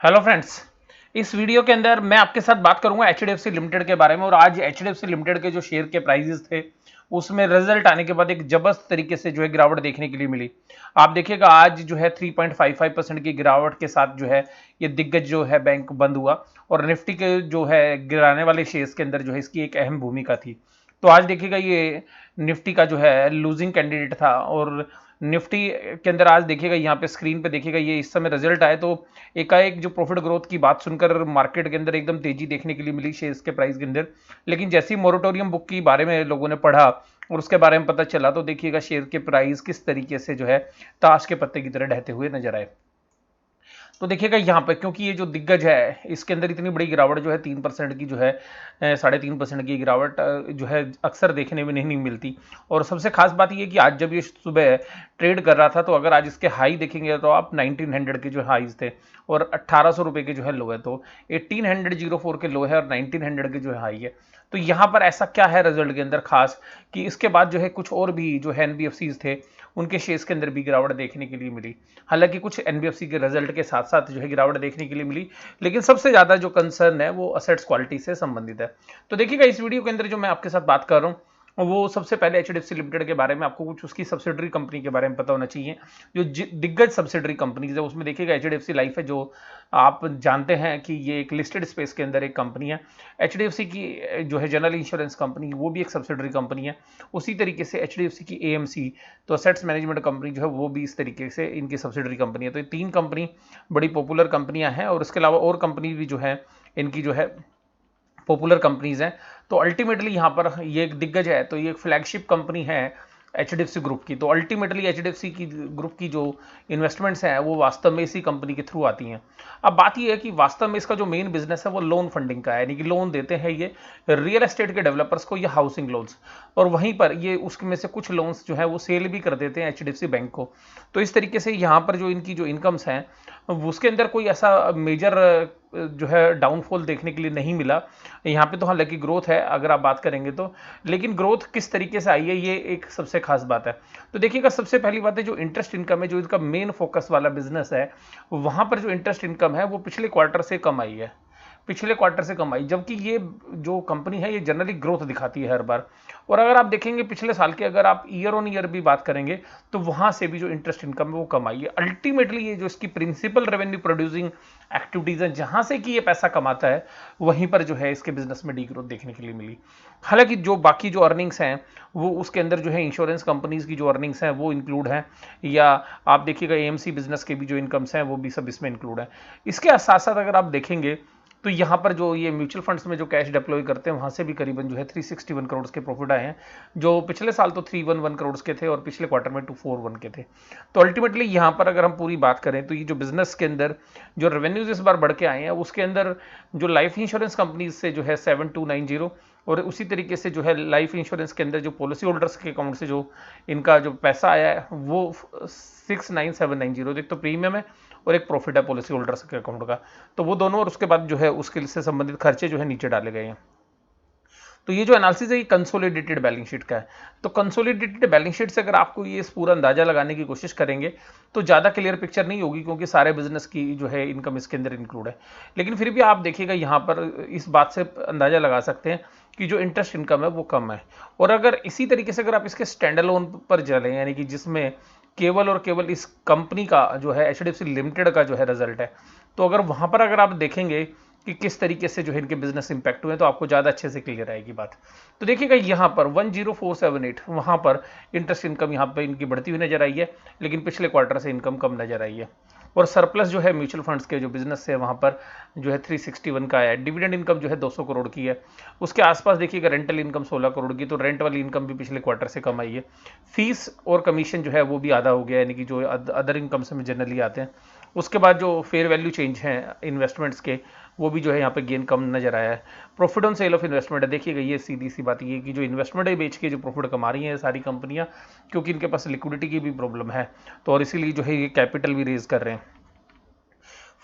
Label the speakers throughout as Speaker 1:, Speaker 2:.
Speaker 1: Hello friends. इस video के अंदर मैं आपके साथ बात करूंगा एचडीएफसी लिमिटेड के बारे में। और आज एचडीएफसी लिमिटेड के जो शेयर के प्राइसेस थे उसमें रिजल्ट आने के बाद एक जबरदस्त तरीके से जो है गिरावट देखने के लिए मिली। आप देखिएगा आज जो है 3.55% की गिरावट के साथ जो है ये दिग्गज जो है बैंक बंद हुआ। और निफ्टी के जो है गिराने वाले शेयर्स के अंदर जो है इसकी एक अहम भूमिका थी। तो आज देखिएगा ये निफ्टी का जो है लूजिंग कैंडिडेट था। और निफ्टी के अंदर आज देखिएगा यहाँ पे स्क्रीन पे देखिएगा ये इस समय रिजल्ट आए तो एकाएक जो प्रॉफिट ग्रोथ की बात सुनकर मार्केट के अंदर एकदम तेजी देखने के लिए मिली शेयर्स के प्राइस के अंदर। लेकिन जैसे ही मोरेटोरियम बुक के बारे में लोगों ने पढ़ा और उसके बारे में पता चला तो देखिएगा शेयर के प्राइस किस तरीके से जो है ताश के पत्ते की तरह ढहते हुए नजर आए। तो देखिएगा यहाँ पे क्योंकि ये जो दिग्गज है इसके अंदर इतनी बड़ी गिरावट जो है 3% की जो है 3.5% की गिरावट जो है अक्सर देखने में नहीं मिलती। और सबसे खास बात ये कि आज जब ये सुबह ट्रेड कर रहा था तो अगर आज इसके हाई देखेंगे तो आप 1900 के जो हाईज थे और 1800 रुपये के जो है लो है। तो 1804 के लो है और 1900 के जो है हाई है। तो यहाँ पर ऐसा क्या है रिजल्ट के अंदर खास कि इसके बाद जो है कुछ और भी जो है एनबीएफसीज थे उनके शेयर्स के अंदर भी गिरावट देखने के लिए मिली। हालांकि कुछ एनबीएफसी के रिजल्ट के साथ साथ जो है गिरावट देखने के लिए मिली, लेकिन सबसे ज्यादा जो कंसर्न है वो असेट्स क्वालिटी से संबंधित है। तो देखिएगा इस वीडियो के अंदर जो मैं आपके साथ बात कर रहा हूँ वो सबसे पहले एचडीएफसी लिमिटेड के बारे में आपको कुछ उसकी सब्सिडरी कंपनी के बारे में पता होना चाहिए। जो दिग्गज सब्सिडरी कंपनीज है उसमें देखिएगा एचडीएफसी लाइफ है जो आप जानते हैं कि ये एक लिस्टेड स्पेस के अंदर एक कंपनी है। एचडीएफसी की जो है जनरल इंश्योरेंस कंपनी वो भी एक सब्सिडरी कंपनी है। उसी तरीके से एचडीएफसी की एएमसी तो असेट्स मैनेजमेंट कंपनी जो है वो भी इस तरीके से इनकी सब्सिडरी कंपनी है। तो ये तीन कंपनी बड़ी पॉपुलर कंपनियां हैं और इसके अलावा और कंपनी भी जो है इनकी जो है पॉपुलर कंपनीज हैं। तो अल्टीमेटली यहाँ पर ये एक दिग्गज है तो ये एक फ्लैगशिप कंपनी है एचडीएफसी ग्रुप की। तो अल्टीमेटली एचडीएफसी की ग्रुप की जो इन्वेस्टमेंट्स हैं वो वास्तव में इसी कंपनी के थ्रू आती हैं। अब बात ये है कि वास्तव में इसका जो मेन बिजनेस है वो लोन फंडिंग का है, यानी कि लोन देते हैं ये रियल एस्टेट के डेवलपर्स को या हाउसिंग लोन्स। और वहीं पर ये उसमें से कुछ लोन्स जो है वो सेल भी कर देते हैं एचडीएफसी बैंक को। तो इस तरीके से यहाँ पर जो इनकी जो इनकम्स हैं उसके अंदर कोई ऐसा मेजर जो है डाउनफॉल देखने के लिए नहीं मिला। यहाँ पे तो हालांकि ग्रोथ है अगर आप बात करेंगे तो, लेकिन ग्रोथ किस तरीके से आई है ये एक सबसे खास बात है। तो देखिएगा सबसे पहली बात है जो इंटरेस्ट इनकम है, जो इनका मेन फोकस वाला बिजनेस है वहां पर जो इंटरेस्ट इनकम है वो पिछले क्वार्टर से कम आई है, पिछले क्वार्टर से कम आई। जबकि ये जो कंपनी है ये जनरली ग्रोथ दिखाती है हर बार। और अगर आप देखेंगे पिछले साल के अगर आप ईयर ऑन ईयर भी बात करेंगे तो वहां से भी जो इंटरेस्ट इनकम है वो कम आई है। अल्टीमेटली ये जो इसकी प्रिंसिपल रेवेन्यू प्रोड्यूसिंग एक्टिविटीज है जहां से कि ये पैसा कमाता है वहीं पर जो है इसके बिजनेस में डी ग्रोथ देखने के लिए मिली। हालांकि जो बाकी जो अर्निंग्स हैं वो उसके अंदर जो है इंश्योरेंस कंपनीज की जो अर्निंग्स हैं वो इंक्लूड हैं, या आप देखिएगा एएमसी बिजनेस के भी जो इनकम्स हैं वो भी सब इसमें इंक्लूड है। इसके साथ साथ अगर आप देखेंगे तो यहाँ पर जो ये म्यूचुअल फंड्स में जो कैश डिप्लॉय करते हैं वहाँ से भी करीबन जो है 361 करोड़ के प्रॉफिट आए हैं, जो पिछले साल तो 311 करोड़ के थे और पिछले क्वार्टर में 241 के थे। तो अल्टीमेटली यहाँ पर अगर हम पूरी बात करें तो ये जो बिजनेस के अंदर जो रेवेन्यूज इस बार बढ़ के आए हैं उसके अंदर जो लाइफ इंश्योरेंस कंपनीज से जो है 7290 और उसी तरीके से जो है लाइफ इंश्योरेंस के अंदर जो पॉलिसी होल्डर्स के अकाउंट से जो इनका जो पैसा आया है वो 69790। एक तो प्रीमियम है और एक प्रॉफिट है पॉलिसी होल्डर्स के अकाउंट का। तो वो दोनों और उसके बाद जो है उसके से संबंधित खर्चे जो है नीचे डाले गए हैं। तो ये जो एनालिसिस है ये कंसोलिडेटेड बैलेंस शीट का है। तो कंसोलिडेटेड बैलेंस शीट से अगर आपको ये पूरा अंदाजा लगाने की कोशिश करेंगे तो ज़्यादा क्लियर पिक्चर नहीं होगी क्योंकि सारे बिजनेस की जो है इनकम इसके अंदर इंक्लूड है। लेकिन फिर भी आप देखिएगा यहाँ पर इस बात से अंदाजा लगा सकते हैं कि जो इंटरेस्ट इनकम है वो कम है। और अगर इसी तरीके से अगर आप इसके स्टैंड अलोन पर चलें, यानी कि जिसमें केवल और केवल इस कंपनी का जो है एचडीएफसी लिमिटेड का जो है रिजल्ट है, तो अगर वहां पर अगर आप देखेंगे कि किस तरीके से जो है इनके बिजनेस इंपैक्ट हुए तो आपको ज़्यादा अच्छे से क्लियर आएगी बात। तो देखिएगा यहाँ पर 10478 वहाँ पर इंटरेस्ट इनकम यहाँ पे इनकी बढ़ती हुई नजर आई है, लेकिन पिछले क्वार्टर से इनकम कम नजर आई है। और सरप्लस जो है म्यूचुअल फंड्स के जो बिजनेस है वहाँ पर जो है 361 का है। डिविडेंड इनकम जो है 200 करोड़ की है। उसके आसपास देखिएगा रेंटल इनकम 16 करोड़ की, तो रेंट वाली इनकम भी पिछले क्वार्टर से कम आई है। फीस और कमीशन जो है वो भी आधा हो गया, यानी कि जो अदर इनकम से जनरली आते हैं। उसके बाद जो फेयर वैल्यू चेंज है इन्वेस्टमेंट्स के वो भी जो है यहाँ पे गेन कम नजर आया है। Profit on sale of investment है, देखिएगा ये सीधी सी बात ये कि जो इन्वेस्टमेंट है बेच के जो प्रॉफिट कमा रही हैं सारी कंपनियां, क्योंकि इनके पास लिक्विडिटी की भी प्रॉब्लम है तो और इसीलिए जो है ये कैपिटल भी रेज कर रहे हैं।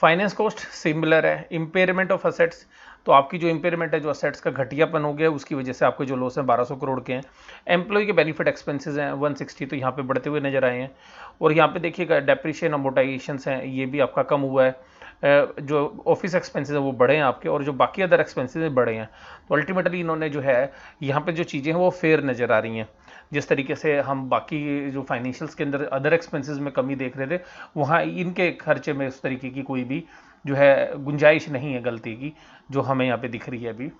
Speaker 1: फाइनेंस कॉस्ट सिमिलर है। इंपेयरमेंट ऑफ असेट्स, तो आपकी जो इंपेयरमेंट है जो असेट्स का घटियापन हो गया उसकी वजह से आपके जो लॉस है 1200 करोड़ के हैं। एम्प्लॉय के बेनिफिट एक्सपेंसेस हैं 160, तो यहाँ पे बढ़ते हुए नजर आए हैं। और यहाँ पे देखिएगा डेप्रिशिएशन अमोर्टाइजेशन हैं ये भी आपका कम हुआ है। जो ऑफिस एक्सपेंसेस है वो बढ़े हैं आपके, और जो बाकी अदर एक्सपेंसेस है बढ़े हैं। तो अल्टीमेटली इन्होंने जो है यहाँ पे जो चीज़ें हैं वो फेयर नज़र आ रही हैं। जिस तरीके से हम बाकी जो फाइनेंशियल्स के अंदर अदर एक्सपेंसेस में कमी देख रहे थे, वहाँ इनके खर्चे में उस तरीके की कोई भी जो है गुंजाइश नहीं है गलती की, जो हमें यहाँ पे दिख रही है अभी।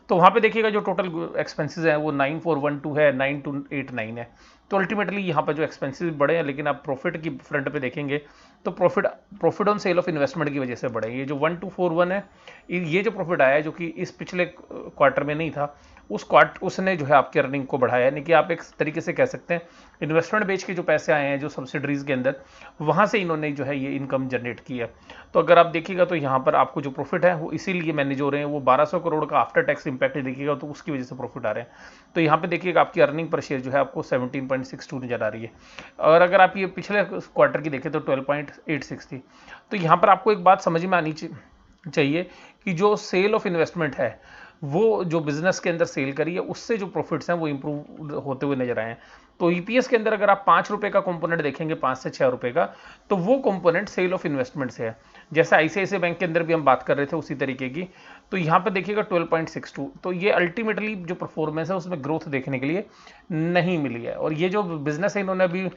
Speaker 1: तो वहाँ पे देखिएगा जो टोटल एक्सपेंसेस हैं वो 9412 है, 9289 है। तो अल्टीमेटली यहाँ पर जो एक्सपेंसेस बढ़े हैं, लेकिन आप प्रॉफिट की फ्रंट पे देखेंगे तो profit on sale of investment की वजह से बढ़े। ये जो 1241 है, ये जो प्रॉफिट आया है जो कि इस पिछले क्वार्टर में नहीं था, उसने जो है आपके अर्निंग को बढ़ाया, यानी कि आप एक तरीके से कह सकते हैं इन्वेस्टमेंट बेच के जो पैसे आए हैं जो सब्सिडरीज के अंदर, वहाँ से इन्होंने जो है ये इनकम जनरेट की है। तो अगर आप देखिएगा तो यहाँ पर आपको जो प्रॉफिट है वो इसीलिए मैंने जो रहे हैं वो 1200 करोड़ का आफ्टर टैक्स इंपैक्ट देखिएगा, तो उसकी वजह से प्रॉफिट आ रहे हैं। तो यहाँ पे देखिएगा आपकी अर्निंग पर शेयर जो है आपको 17.62 नजर आ रही है, और अगर आप ये पिछले क्वार्टर की देखें तो 12.86 थी। तो यहाँ पर आपको एक बात समझ में आनी चाहिए कि जो सेल ऑफ इन्वेस्टमेंट है, वो जो बिजनेस के अंदर सेल करी है उससे जो प्रॉफिट्स हैं वो इंप्रूव होते हुए नजर आए हैं। तो ईपीएस के अंदर अगर आप 5 रुपए का कंपोनेंट देखेंगे, 5 से 6 रुपए का, तो वो कंपोनेंट सेल ऑफ इन्वेस्टमेंट से है। जैसे आईसीआईसीआई बैंक के अंदर भी हम बात कर रहे थे उसी तरीके की। तो यहाँ पे देखिएगा 12.62, तो ये अल्टीमेटली जो परफॉर्मेंस है उसमें ग्रोथ देखने के लिए नहीं मिली है। और ये जो बिजनेस है इन्होंने अभी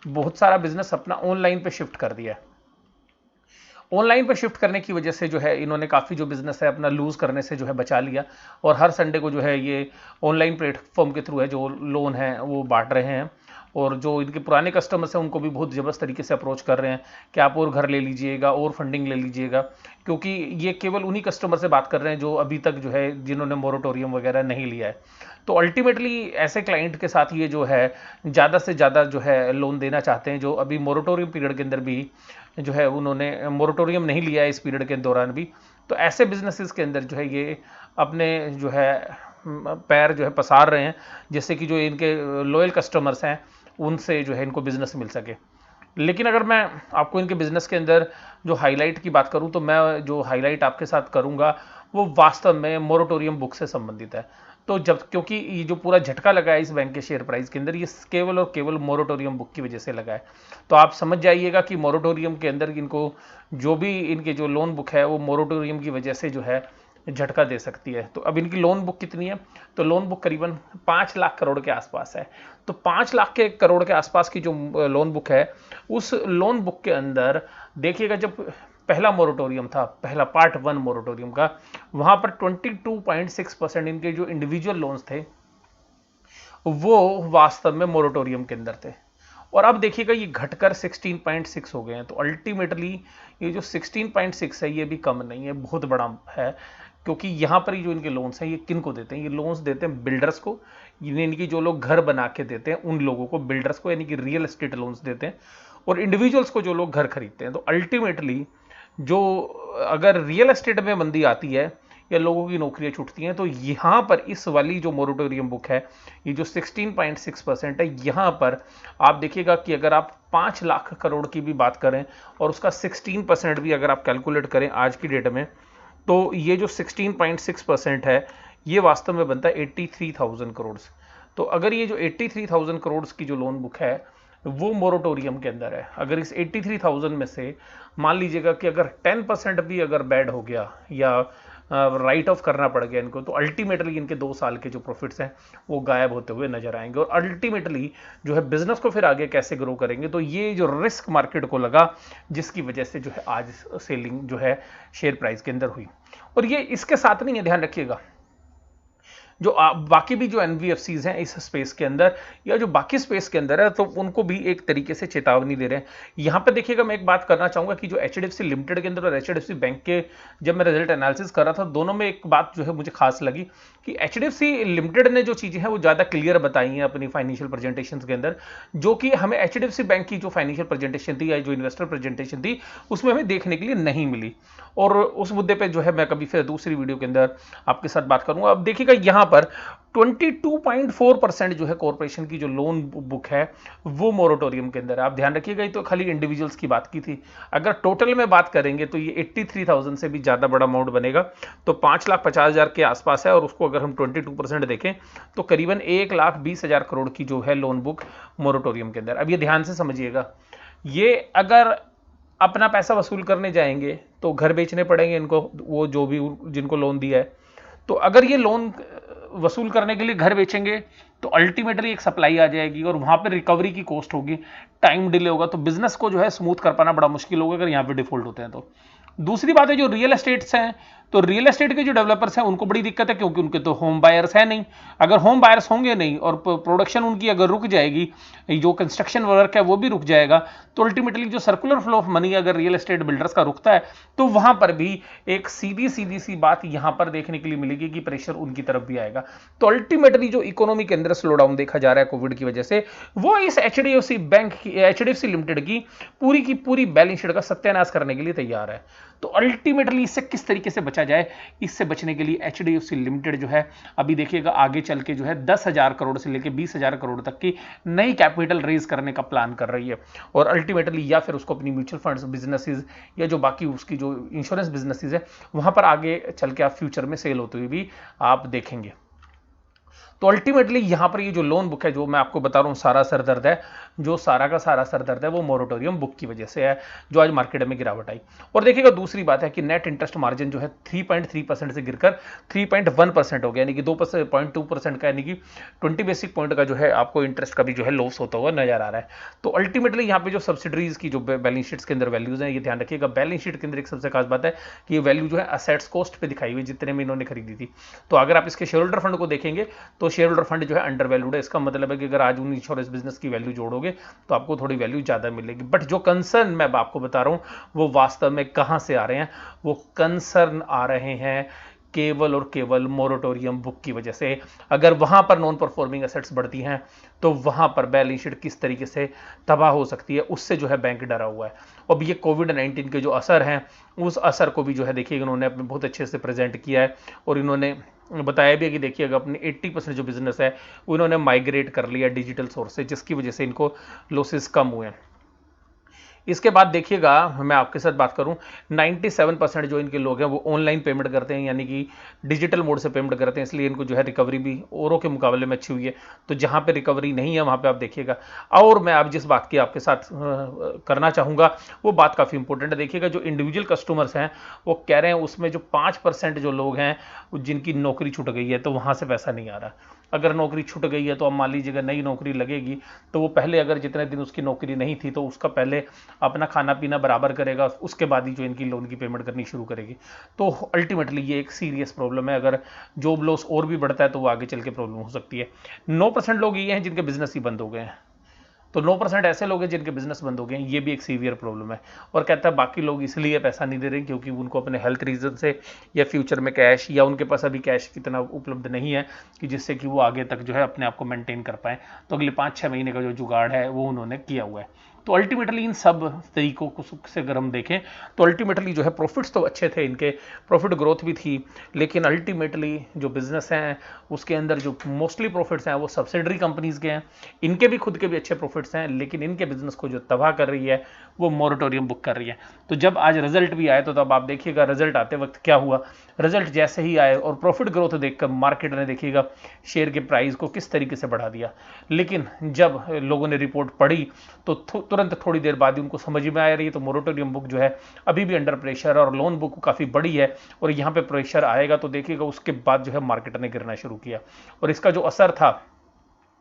Speaker 1: बहुत सारा बिजनेस अपना ऑनलाइन पे शिफ्ट कर दिया है। ऑनलाइन पर शिफ्ट करने की वजह से जो है इन्होंने काफ़ी जो बिजनेस है अपना लूज़ करने से जो है बचा लिया, और हर संडे को जो है ये ऑनलाइन प्लेटफॉर्म के थ्रू है जो लोन है वो बांट रहे हैं। और जो इनके पुराने कस्टमर्स हैं उनको भी बहुत ज़बरदस्त तरीके से अप्रोच कर रहे हैं कि आप और घर ले लीजिएगा और फंडिंग ले लीजिएगा, क्योंकि ये केवल उन्हीं कस्टमर से बात कर रहे हैं जो अभी तक जो है जिन्होंने मोरेटोरियम वगैरह नहीं लिया है। तो अल्टीमेटली ऐसे क्लाइंट के साथ ये जो है ज़्यादा से ज़्यादा जो है लोन देना चाहते हैं, जो अभी मोरेटोरियम पीरियड के अंदर भी जो है उन्होंने मोरेटोरियम नहीं लिया है इस पीरियड के दौरान भी। तो ऐसे बिजनेसेस के अंदर जो है ये अपने जो है पैर जो है पसार रहे हैं, जिससे कि जो इनके लॉयल कस्टमर्स हैं उनसे जो है इनको बिजनेस मिल सके। लेकिन अगर मैं आपको इनके बिजनेस के अंदर जो हाईलाइट की बात करूं, तो मैं जो हाईलाइट आपके साथ करूंगा वो वास्तव में मोरेटोरियम बुक से संबंधित है। तो जब क्योंकि ये जो पूरा झटका लगा है इस बैंक के शेयर प्राइस के अंदर, ये केवल और केवल मोरेटोरियम बुक की वजह से लगा है। तो आप समझ जाइएगा कि मोरेटोरियम के अंदर इनको जो भी इनके जो लोन बुक है वो मोरेटोरियम की वजह से जो है झटका दे सकती है। तो अब इनकी लोन बुक कितनी है, तो लोन बुक करीबन 5 लाख करोड़ के आसपास है। तो 5 लाख के करोड़ के आसपास की जो लोन बुक है, उस लोन बुक के अंदर देखिएगा जब पहला मोरेटोरियम था, पहला पार्ट 1 मोरेटोरियम का, वहां पर 22.6% इनके जो इंडिविजुअल लोन्स थे वो वास्तव में मोरेटोरियम के अंदर थे। और अब देखिएगा ये घटकर 16.6 हो गए हैं। तो अल्टीमेटली ये जो 16.6 है ये भी कम नहीं है, बहुत बड़ा है। क्योंकि यहाँ पर जो इनके लोन्स हैं ये किन को देते हैं, ये लोन्स देते हैं बिल्डर्स को, इनकी जो लोग घर बना के देते हैं उन लोगों को, बिल्डर्स को, यानी कि रियल एस्टेट लोन्स देते हैं, और इंडिविजुअल्स को जो लोग घर खरीदते हैं। तो अल्टीमेटली जो अगर रियल एस्टेट में मंदी आती है या लोगों की नौकरियां छूटती हैं, तो यहां पर इस वाली जो मोरेटोरियम बुक है, ये जो 16.6% है, यहां पर आप देखिएगा कि अगर आप 5 लाख करोड़ की भी बात करें और उसका 16% भी अगर आप कैलकुलेट करें आज की डेट में, तो ये जो 16.6% है ये वास्तव में बनता है 83,000 करोड़। तो अगर ये जो 83,000 करोड़ की जो लोन बुक है वो मोरेटोरियम के अंदर है, अगर इस 83,000 में से मान लीजिएगा कि अगर 10% भी अगर बैड हो गया या राइट ऑफ करना पड़ गया इनको, तो अल्टीमेटली इनके 2 साल के जो प्रॉफिट्स हैं वो गायब होते हुए नजर आएंगे। और अल्टीमेटली जो है बिजनेस को फिर आगे कैसे ग्रो करेंगे, तो ये जो रिस्क मार्केट को लगा जिसकी वजह से जो है आज सेलिंग जो है शेयर प्राइस के अंदर हुई। और ये इसके साथ नहीं है, ध्यान रखिएगा, जो बाकी भी जो एनबीएफसीज हैं इस स्पेस के अंदर या जो बाकी स्पेस के अंदर है, तो उनको भी एक तरीके से चेतावनी दे रहे हैं। यहां पे देखिएगा मैं एक बात करना चाहूंगा कि जो एचडीएफसी लिमिटेड के अंदर और एचडीएफसी बैंक के जब मैं रिजल्ट एनालिसिस कर रहा था, दोनों में एक बात जो है मुझे खास लगी कि एचडीएफसी लिमिटेड ने जो चीजें हैं वो ज्यादा क्लियर बताई हैं अपनी फाइनेंशियल प्रेजेंटेशन के अंदर, जो कि हमें एचडीएफसी बैंक की जो फाइनेंशियल प्रेजेंटेशन थी या जो इन्वेस्टर प्रेजेंटेशन थी उसमें हमें देखने के लिए नहीं मिली। और उस मुद्दे पे जो है मैं कभी फिर दूसरी वीडियो के अंदर आपके साथ बात करूंगा। अब देखिएगा यहां पर 22.4% जो है कॉर्पोरेशन की जो लोन बुक है वो मोरेटोरियम के अंदर है। आप ध्यान रखिएगा, ये तो खाली इंडिविजुअल्स की बात की थी, अगर टोटल में बात करेंगे तो ये 83,000 से भी ज्यादा बड़ा अमाउंट बनेगा। तो 5,50,000 के आसपास है, और उसको अगर हम 22% देखें तो करीबन 1,20,000 करोड़ की जो है लोन बुक मोरेटोरियम के अंदर। अब ये ध्यान से समझिएगा, ये अगर अपना पैसा वसूल करने जाएंगे तो घर बेचने पड़ेंगे इनको, वो जो भी जिनको लोन दिया है। तो अगर ये लोन वसूल करने के लिए घर बेचेंगे तो अल्टीमेटली एक सप्लाई आ जाएगी और वहां पर रिकवरी की कॉस्ट होगी, टाइम डिले होगा, तो बिजनेस को जो है स्मूथ कर पाना बड़ा मुश्किल होगा अगर यहां पे डिफॉल्ट होते हैं तो। दूसरी बात है जो रियल एस्टेट्स हैं, तो रियल एस्टेट के जो डेवलपर्स हैं उनको बड़ी दिक्कत है, क्योंकि उनके तो होम बायर्स है नहीं। अगर होम बायर्स होंगे नहीं और प्रोडक्शन उनकी अगर रुक जाएगी, जो कंस्ट्रक्शन वर्क है वो भी रुक जाएगा, तो अल्टीमेटली जो सर्कुलर फ्लो ऑफ मनी अगर रियल एस्टेट बिल्डर्स का रुकता है, तो वहां पर भी एक सीधी सीधी सी बात यहां पर देखने के लिए मिलेगी कि प्रेशर उनकी तरफ भी आएगा। तो अल्टीमेटली जो इकोनॉमी के अंदर स्लो डाउन देखा जा रहा है कोविड की वजह से, वो इस एचडीएफसी बैंक की, एचडीएफसी लिमिटेड की पूरी बैलेंस शीट का सत्यानाश करने के लिए तैयार है। तो अल्टीमेटली इससे किस तरीके से बचा जाए, इससे बचने के लिए एचडीएफसी लिमिटेड जो है अभी देखिएगा आगे चल के जो है 10,000 करोड़ से लेकर 20,000 करोड़ तक की नई कैपिटल रेज करने का प्लान कर रही है। और अल्टीमेटली या फिर उसको अपनी म्यूचुअल फंड्स बिजनेसेस या जो बाकी उसकी जो इंश्योरेंस बिजनेसेस है वहां पर आगे चल के आप फ्यूचर में सेल होते हुए भी आप देखेंगे। तो अल्टीमेटली यहां पर ये जो लोन बुक है जो मैं आपको बता रहा हूं सारा सरदर्द है, जो सारा का सारा सरदर्द है वो मोरेटोरियम बुक की वजह से है, जो आज मार्केट में गिरावट आई। और देखिएगा दूसरी बात है कि नेट इंटरेस्ट मार्जिन जो है 3.3% से गिरकर 3.1% हो गया, यानी कि 2.2% का, यानी कि 20 बेसिक पॉइंट का जो है आपको इंटरेस्ट का भी जो है लॉस होता हुआ नजर आ रहा है। तो अल्टीमेटली यहाँ पे जो सब्सिडरीज की जो बैलेंस शीट्स के अंदर वैल्यूज हैं, ये ध्यान रखिएगा, बैलेंस शीट के अंदर एक सबसे खास बात है कि ये वैल्यू जो है असेट्स कॉस्ट पे दिखाई हुई जितने में इन्होंने खरीदी थी। तो अगर आप इसके शेयर होल्डर फंड को देखेंगे तो शेयर होल्डर फंड जो है अंडर वैल्यूड है। इसका मतलब है कि अगर आज उन इंश्योरेंस बिजनेस की वैल्यू जोड़ोगे तो आपको थोड़ी वैल्यू ज्यादा मिलेगी। बट जो कंसर्न मैं आपको बता रहा हूं वो वास्तव में कहां से आ रहे हैं, वो कंसर्न आ रहे हैं केवल और केवल मोरेटोरियम बुक की वजह से। अगर वहां पर नॉन परफॉर्मिंग एसेट्स बढ़ती हैं तो वहां पर बैलेंस शीट किस तरीके से तबाह हो सकती है, उससे जो है बैंक डरा हुआ है। अब ये कोविड-19 के जो असर हैं उस असर को भी जो है देखिए इन्होंने अपने बहुत अच्छे से प्रेजेंट किया है और इन्होंने बताया भी है कि देखिएगा अपने 80% जो बिजनेस है वो इन्होंने माइग्रेट कर लिया डिजिटल सोर्स से, जिसकी वजह से इनको लॉसेस कम हुए हैं। इसके बाद देखिएगा मैं आपके साथ बात करूं 97% जो इनके लोग हैं वो ऑनलाइन पेमेंट करते हैं, यानी कि डिजिटल मोड से पेमेंट करते हैं, इसलिए इनको जो है रिकवरी भी औरों के मुकाबले में अच्छी हुई है। तो जहां पे रिकवरी नहीं है वहां पे आप देखिएगा। और मैं आप जिस बात की आपके साथ करना चाहूंगा वो बात काफी इंपॉर्टेंट है। देखिएगा जो इंडिविजुअल कस्टमर्स हैं वो कह रहे हैं उसमें जो 5% जो लोग हैं जिनकी नौकरी छूट गई है तो वहां से पैसा नहीं आ रहा। अगर नौकरी छूट गई है तो अब मान लीजिएगा नई नौकरी लगेगी तो वो पहले अगर जितने दिन उसकी नौकरी नहीं थी तो उसका पहले अपना खाना पीना बराबर करेगा, उसके बाद ही जो इनकी लोन की पेमेंट करनी शुरू करेगी। तो अल्टीमेटली ये एक सीरियस प्रॉब्लम है, अगर जॉब लॉस और भी बढ़ता है तो वो आगे चल के प्रॉब्लम हो सकती है। 9% लोग ये हैं जिनके बिजनेस ही बंद हो गए हैं, तो 9% ऐसे लोग हैं जिनके बिजनेस बंद हो गए हैं, ये भी एक सीवियर प्रॉब्लम है। और कहता है बाकी लोग इसलिए पैसा नहीं दे रहे क्योंकि उनको अपने हेल्थ रीजन से या फ्यूचर में कैश या उनके पास अभी कैश कितना उपलब्ध नहीं है कि जिससे कि वो आगे तक जो है अपने आप को मेंटेन कर पाए। तो अगले 5-6 महीने का जो जुगाड़ है वो उन्होंने किया हुआ है। तो अल्टीमेटली इन सब तरीकों को से अगर हम देखें तो अल्टीमेटली जो है प्रॉफिट्स तो अच्छे थे इनके, प्रॉफिट ग्रोथ भी थी, लेकिन अल्टीमेटली जो बिजनेस हैं उसके अंदर जो मोस्टली प्रॉफिट्स हैं वो सब्सिडरी कंपनीज के हैं। इनके भी खुद के भी अच्छे प्रॉफिट्स हैं, लेकिन इनके बिजनेस को जो तबाह कर रही है वो मोरेटोरियम बुक कर रही है। तो जब आज रिजल्ट भी आए तो तब आप देखिएगा रिजल्ट आते वक्त क्या हुआ, रिजल्ट जैसे ही आए और प्रॉफिट ग्रोथ देखकर मार्केट ने देखिएगा शेयर के प्राइस को किस तरीके से बढ़ा दिया। लेकिन जब लोगों ने रिपोर्ट पढ़ी तो तुरंत थोड़ी देर बाद ही उनको समझ में आ रही है। तो मोरेटोरियम बुक जो है अभी भी अंडर प्रेशर और लोन बुक काफी बड़ी है और यहाँ पे प्रेशर आएगा तो देखिएगा उसके बाद जो है मार्केट ने गिरना शुरू किया और इसका जो असर था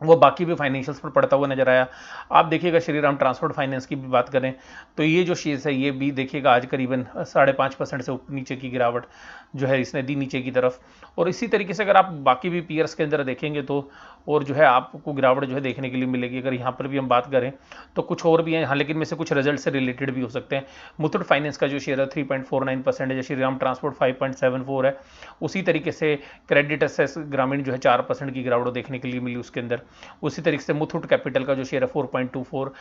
Speaker 1: वो बाकी भी फाइनेंशियल्स पर पड़ता हुआ नजर आया। आप देखिएगा श्रीराम ट्रांसपोर्ट फाइनेंस की भी बात करें तो ये जो शेयर्स है ये भी देखिएगा आज करीबन 5.5% से नीचे की गिरावट जो है इसने दी नीचे की तरफ। और इसी तरीके से अगर आप बाकी भी पीयर्स के अंदर देखेंगे तो और जो है आपको गिरावट जो है देखने के लिए मिलेगी। अगर यहाँ पर भी हम बात करें तो कुछ और भी हैं यहाँ, लेकिन में से कुछ रिजल्ट से रिलेटेड भी हो सकते हैं। मुथूट फाइनेंस का जो शेयर है 3.49% है, श्रीराम ट्रांसपोर्ट 5.74 है। उसी तरीके से क्रेडिट एसेस ग्रामीण जो है 4% की गिरावट देखने के लिए मिली उसके अंदर। उसी तरीके से मुथूट कैपिटल का जो शेयर है 4.24।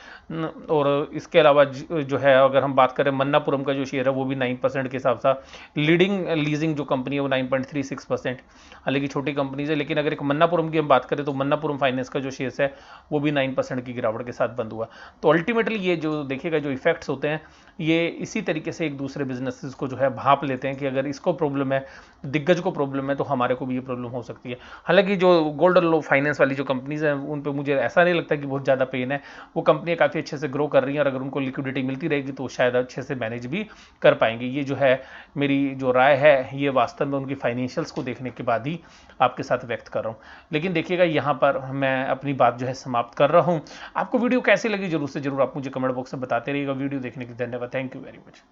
Speaker 1: और इसके अलावा जो है अगर हम बात करें मन्नापुरम का जो शेयर है वो भी 9% के हिसाब से। लीडिंग लीजिंग जो कंपनी है वो 9.36%, हालांकि छोटी कंपनीज है। लेकिन अगर एक मन्नापुरम की हम बात करें तो मन्नापुरम फाइनेंस का जो शेयर है वो भी 9% की गिरावट के साथ बंद हुआ। तो अल्टीमेटली ये जो देखिएगा जो इफेक्ट्स होते हैं ये इसी तरीके से एक दूसरे बिजनेसेस को जो है भाप लेते हैं कि अगर इसको प्रॉब्लम है, दिग्गज को प्रॉब्लम है, तो हमारे को भी ये प्रॉब्लम हो सकती है। हालांकि जो गोल्डन लो फाइनेंस वाली जो कंपनी कंपनीज हैं उन पे मुझे ऐसा नहीं लगता कि बहुत ज़्यादा पेन है। वो कंपनियाँ काफ़ी अच्छे से ग्रो कर रही हैं और अगर उनको लिक्विडिटी मिलती रहेगी तो शायद अच्छे से मैनेज भी कर पाएंगे। ये जो है मेरी जो राय है ये वास्तव में उनकी फाइनेंशियल्स को देखने के बाद ही आपके साथ व्यक्त कर रहा हूँ। लेकिन देखिएगा यहाँ पर मैं अपनी बात जो है समाप्त कर रहा हूँ। आपको वीडियो कैसी लगी जरूर से जरूर आप मुझे कमेंट बॉक्स में बताते रहिएगा। वीडियो देखने के लिए धन्यवाद। Thank you very much.